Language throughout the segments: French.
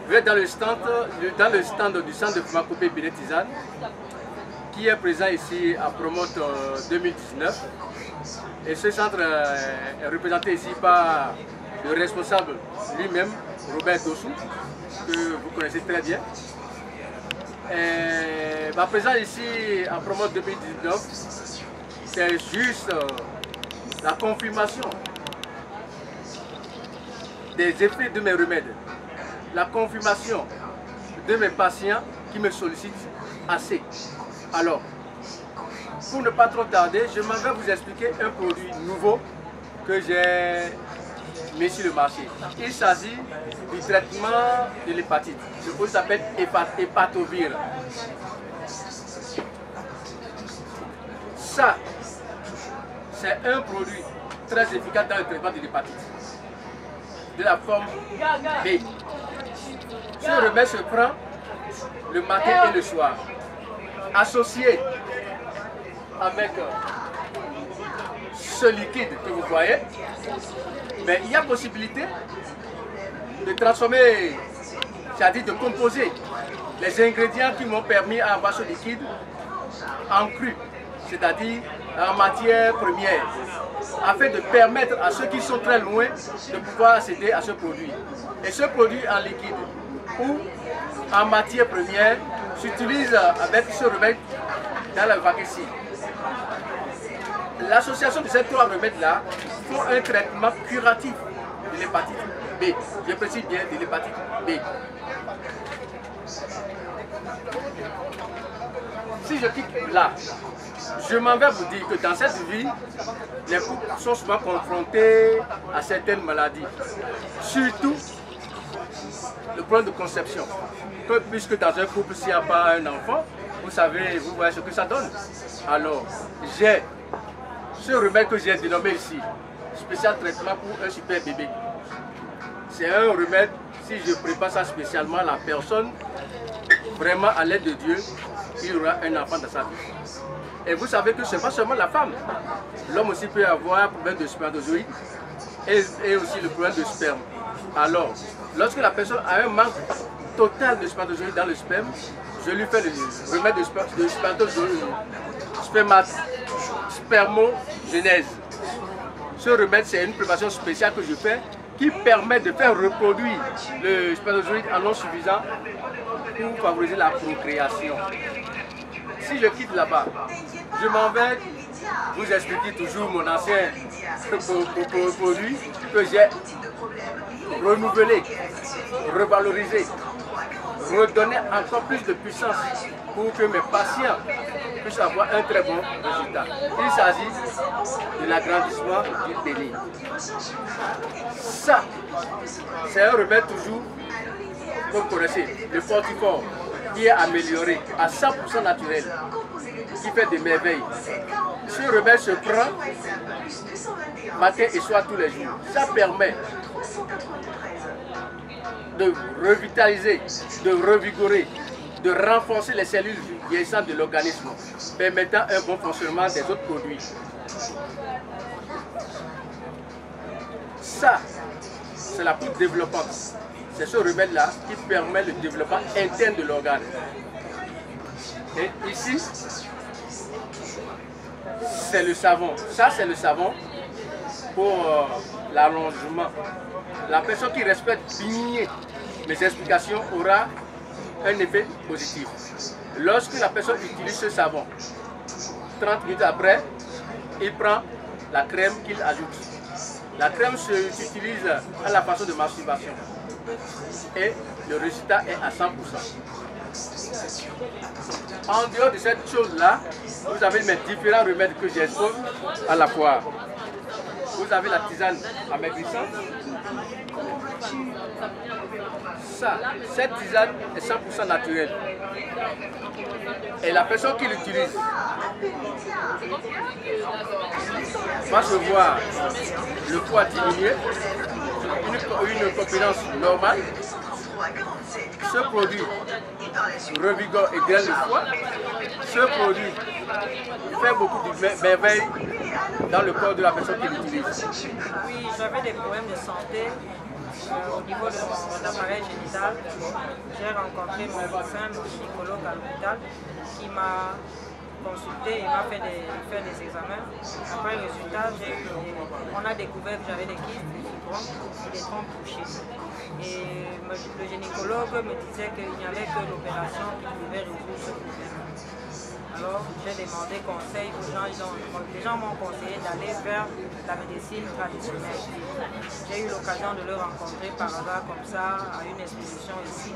Vous êtes dans le stand du centre de pharmacopée Béné Tisane, qui est présent ici à Promote 2019. Et ce centre est représenté ici par le responsable lui-même, Robert Dossou, que vous connaissez très bien. Et ma présence ici à Promote 2019, c'est juste la confirmation des effets de mes remèdes, la confirmation de mes patients qui me sollicitent assez. Alors, pour ne pas trop tarder, je m'en vais vous expliquer un produit nouveau que j'ai mis sur le marché. Il s'agit du traitement de l'hépatite. Ce produit s'appelle Hépatovir. Ça, c'est un produit très efficace dans le traitement de l'hépatite, de la forme B. Ce remède se prend le matin et le soir, associé avec ce liquide que vous voyez. Mais il y a possibilité de transformer, c'est-à-dire de composer les ingrédients qui m'ont permis d'avoir ce liquide en cru, c'est-à-dire en matière première, afin de permettre à ceux qui sont très loin de pouvoir accéder à ce produit. Et ce produit en liquide ou en matière première s'utilise avec ce remède dans la vaccine. L'association de ces trois remèdes-là font un traitement curatif de l'hépatite B. Je précise bien de l'hépatite B. Si je quitte là, je m'en vais vous dire que dans cette vie, les couples sont souvent confrontés à certaines maladies. Surtout le problème de conception. Puisque dans un couple, s'il n'y a pas un enfant, vous savez, vous voyez ce que ça donne. Alors, j'ai ce remède que j'ai dénommé ici, spécial traitement pour un super bébé. C'est un remède, si je prépare ça spécialement, la personne, vraiment à l'aide de Dieu, il aura un enfant dans sa vie. Et vous savez que ce n'est pas seulement la femme. L'homme aussi peut avoir un problème de spermatozoïde et aussi le problème de sperme. Alors, lorsque la personne a un manque total de spermatozoïde dans le sperme, je lui fais le remède de spermatozoïde, spermogenèse. Ce remède, c'est une préparation spéciale que je fais qui permet de faire reproduire le spermatozoïde en nombre suffisant pour favoriser la procréation. Si je quitte là-bas, je m'en vais vous expliquer toujours mon ancien produit que j'ai renouvelé, revalorisé, redonner encore plus de puissance pour que mes patients puissent avoir un très bon résultat. Il s'agit de l'agrandissement du pénis. Ça, c'est un remède toujours, comme vous connaissez, le Fortifort, qui est amélioré à 100% naturel, qui fait des merveilles. Ce remède se prend matin et soir tous les jours. Ça permet de revitaliser, de revigorer, de renforcer les cellules vieillissantes de l'organisme, permettant un bon fonctionnement des autres produits. Ça, c'est la poudre développante. C'est ce remède-là qui permet le développement interne de l'organe. Et ici, c'est le savon. Ça, c'est le savon pour l'allongement. La personne qui respecte bien mes explications aura un effet positif. Lorsque la personne utilise ce savon, 30 minutes après, il prend la crème qu'il ajoute. La crème s'utilise à la façon de masturbation. Et le résultat est à 100%. En dehors de cette chose-là, vous avez mes différents remèdes que j'expose à la fois. Vous avez la tisane amaigrissante. Ça, cette tisane est 100% naturelle. Et la personne qui l'utilise va se voir le poids diminuer, une compétence normale. Ce produit revigore et draine le foie. Ce produit fait beaucoup de merveilles dans le corps de la personne qui l'utilise. Oui, j'avais des problèmes de santé. au niveau de mon appareil génital, j'ai rencontré mon médecin, mon gynécologue à l'hôpital, qui m'a consulté et m'a fait des examens. Après le résultat, on a découvert que j'avais des kystes, des fibromes et des trompes touchées. Et le gynécologue me disait qu'il n'y avait que l'opération qui pouvait résoudre ce problème. Alors j'ai demandé conseil aux gens, les gens m'ont conseillé d'aller vers la médecine traditionnelle. J'ai eu l'occasion de le rencontrer par hasard comme ça à une exposition ici.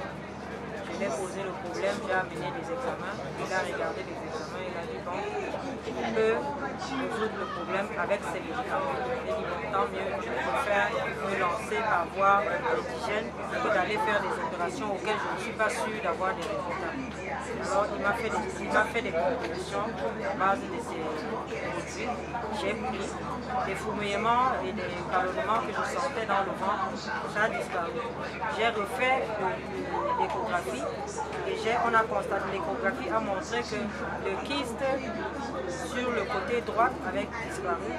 Je lui ai posé le problème, j'ai amené des examens, il a regardé les examens, il a dit bon, il peut résoudre le problème avec ses médicaments. J'ai dit bon, tant mieux, je préfère me lancer par voie d'hygiène que d'aller faire des opérations auxquelles je ne suis pas sûre d'avoir des résultats. Alors il m'a fait des propositions à base de ces produits. J'ai pris des fourmillements et des ballonnements que je sentais dans le ventre, ça a disparu. J'ai refait l'échographie et on a constaté, l'échographie a montré que le kyste sur le côté droit avait disparu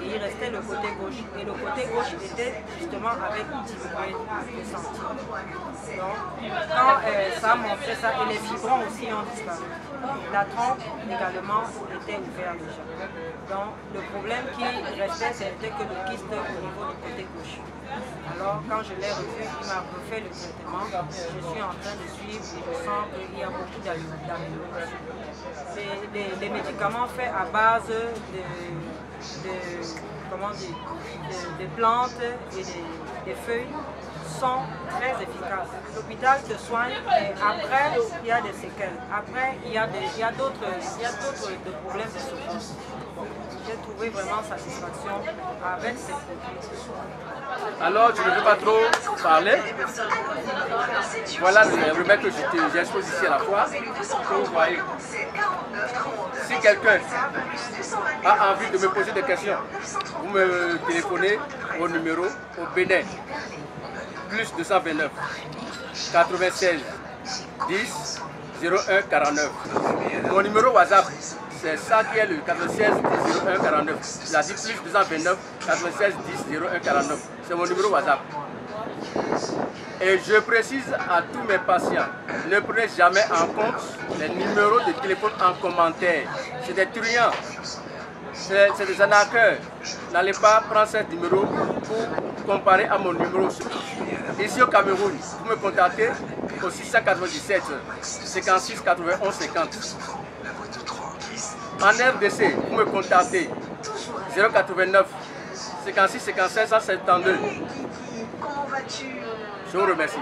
et il restait le côté gauche. Et le côté gauche était justement avec diminué de centimètres. Donc, quand ça a montré ça, et les fibrons aussi ont disparu. La trompe également était ouverte déjà. Donc, le problème qui restait, c'était que le kyste au niveau du côté gauche. Alors, quand je l'ai revu, il m'a refait le traitement. Je suis en train de suivre et je sens qu'il y a beaucoup d'amélioration. Les médicaments faits à base de plantes et des feuilles sont très efficaces. L'hôpital te soigne et après il y a des séquelles. Après il y a d'autres problèmes de souffrance. J'ai trouvé vraiment satisfaction avec ces produits. Alors, tu ne veux pas trop parler. Voilà le remède que j'expose ici à la fois. Vous voyez. Si quelqu'un a envie de me poser des questions, vous me téléphonez au numéro au Bénin, plus 229 96 10 01 49. Mon numéro WhatsApp, c'est ça qui est le 96 10 01 49. Il a dit plus 229 96 10 01 49. C'est mon numéro WhatsApp. Et je précise à tous mes patients, ne prenez jamais en compte les numéros de téléphone en commentaire. C'est des truands, c'est des arnaqueurs. N'allez pas prendre ce numéro pour comparer à mon numéro. Ici au Cameroun, vous me contactez au 697 56 91 50. En RDC, vous me contactez 089 56 55 172. Je vous remercie.